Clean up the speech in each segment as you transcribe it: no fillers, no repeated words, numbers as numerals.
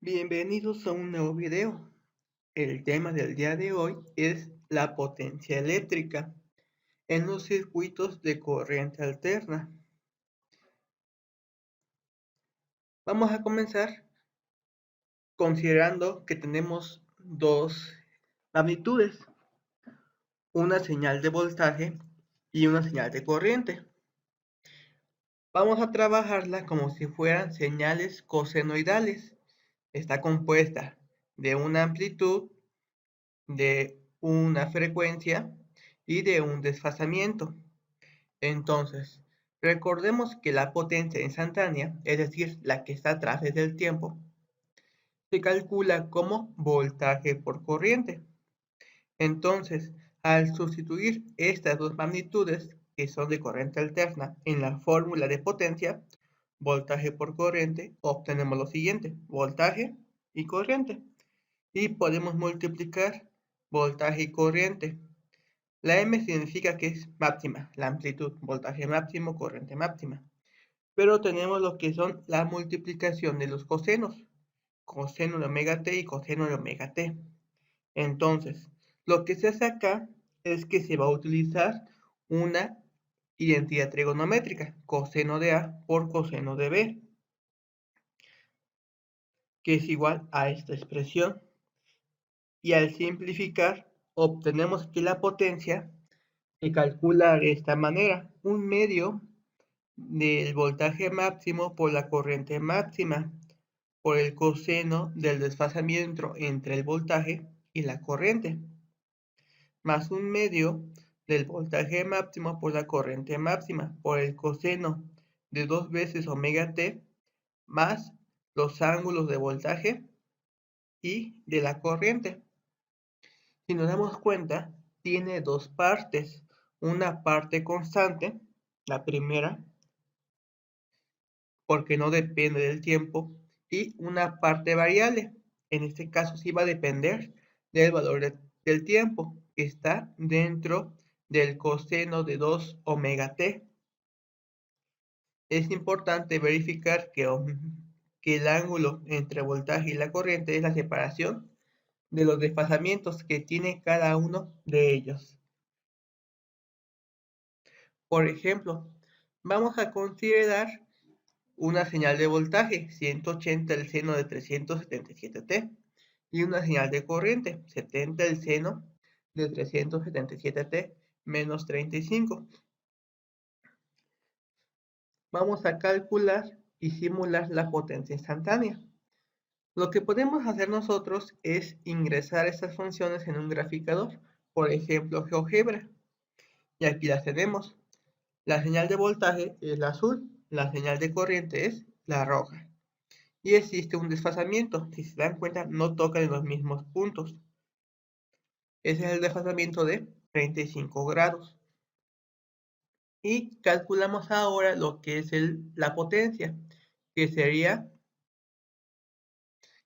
Bienvenidos a un nuevo video. El tema del día de hoy es la potencia eléctrica en los circuitos de corriente alterna. Vamos a comenzar considerando que tenemos dos magnitudes, una señal de voltaje y una señal de corriente. Vamos a trabajarla como si fueran señales cosenoidales. Está compuesta de una amplitud, de una frecuencia y de un desfasamiento. Entonces, recordemos que la potencia instantánea, es decir, la que está a través del tiempo, se calcula como voltaje por corriente. Entonces, al sustituir estas dos magnitudes, que son de corriente alterna, en la fórmula de potencia, voltaje por corriente, obtenemos lo siguiente, voltaje y corriente. Y podemos multiplicar voltaje y corriente. La M significa que es máxima, la amplitud, voltaje máximo, corriente máxima. Pero tenemos lo que son la multiplicación de los cosenos, coseno de omega t y coseno de omega t. Entonces, lo que se hace acá es que se va a utilizar una identidad trigonométrica, coseno de A por coseno de B, que es igual a esta expresión. Y al simplificar, obtenemos que la potencia se calcula de esta manera, un medio del voltaje máximo por la corriente máxima por el coseno del desfasamiento entre el voltaje y la corriente, más un medio del voltaje máximo por la corriente máxima por el coseno de 2 veces omega t más los ángulos de voltaje y de la corriente. Si nos damos cuenta, tiene dos partes, una parte constante, la primera, porque no depende del tiempo, y una parte variable. En este caso sí va a depender del valor del tiempo, que está dentro del coseno de 2 omega t. Es importante verificar que el ángulo entre voltaje y la corriente es la separación de los desfasamientos que tiene cada uno de ellos. Por ejemplo, vamos a considerar una señal de voltaje 180 el seno de 377t y una señal de corriente 70 el seno de 377t menos 35. Vamos a calcular y simular la potencia instantánea. Lo que podemos hacer nosotros es ingresar estas funciones en un graficador, por ejemplo GeoGebra, y aquí las tenemos. La señal de voltaje es la azul, la señal de corriente es la roja. Y existe un desfasamiento, si se dan cuenta no tocan en los mismos puntos. Ese es el desfasamiento de 35 grados. Y calculamos ahora lo que es la potencia, que sería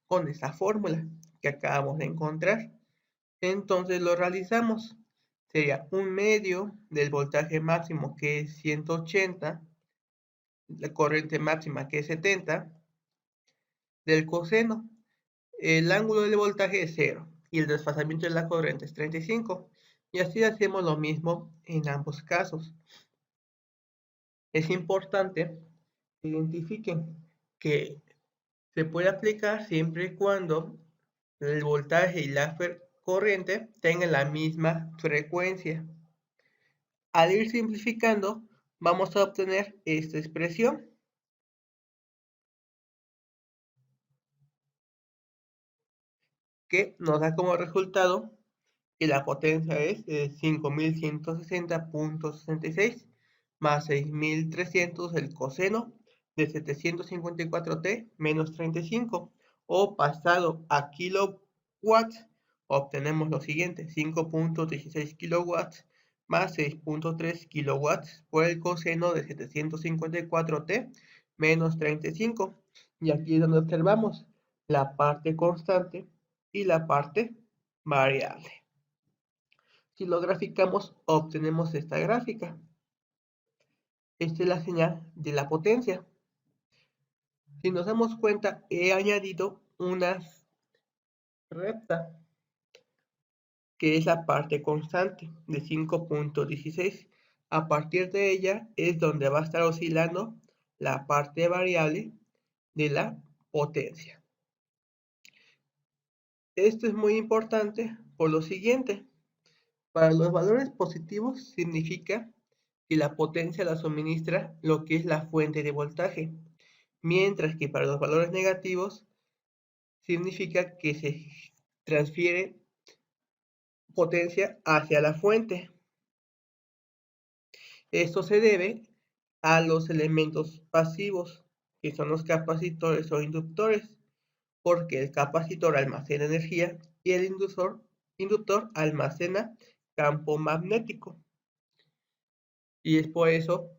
con esta fórmula que acabamos de encontrar. Entonces lo realizamos. Sería un medio del voltaje máximo que es 180, la corriente máxima que es 70, del coseno. El ángulo del voltaje es 0 y el desfasamiento de la corriente es 35. Y así hacemos lo mismo en ambos casos. Es importante que identifiquen que se puede aplicar siempre y cuando el voltaje y la corriente tengan la misma frecuencia. Al ir simplificando, vamos a obtener esta expresión, que nos da como resultado que la potencia es 5160.66 más 6300 el coseno de 754t menos 35, o pasado a kilowatts, obtenemos lo siguiente, 5.16 kilowatts más 6.3 kilowatts por el coseno de 754t menos 35. Y aquí es donde observamos la parte constante y la parte variable. Si lo graficamos, obtenemos esta gráfica. Esta es la señal de la potencia. Si nos damos cuenta, he añadido una recta, que es la parte constante de 5.16. A partir de ella es donde va a estar oscilando la parte variable de la potencia. Esto es muy importante por lo siguiente. Para los valores positivos significa que la potencia la suministra lo que es la fuente de voltaje, mientras que para los valores negativos significa que se transfiere potencia hacia la fuente. Esto se debe a los elementos pasivos, que son los capacitores o inductores, porque el capacitor almacena energía y el inductor almacena campo magnético. Y es por eso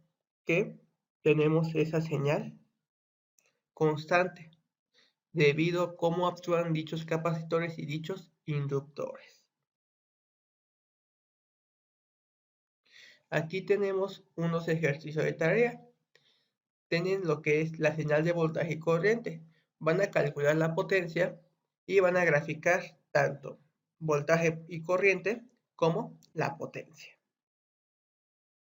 que tenemos esa señal constante, debido a cómo actúan dichos capacitores y dichos inductores. Aquí tenemos unos ejercicios de tarea. Tienen lo que es la señal de voltaje y corriente. Van a calcular la potencia y van a graficar tanto voltaje y corriente como la potencia.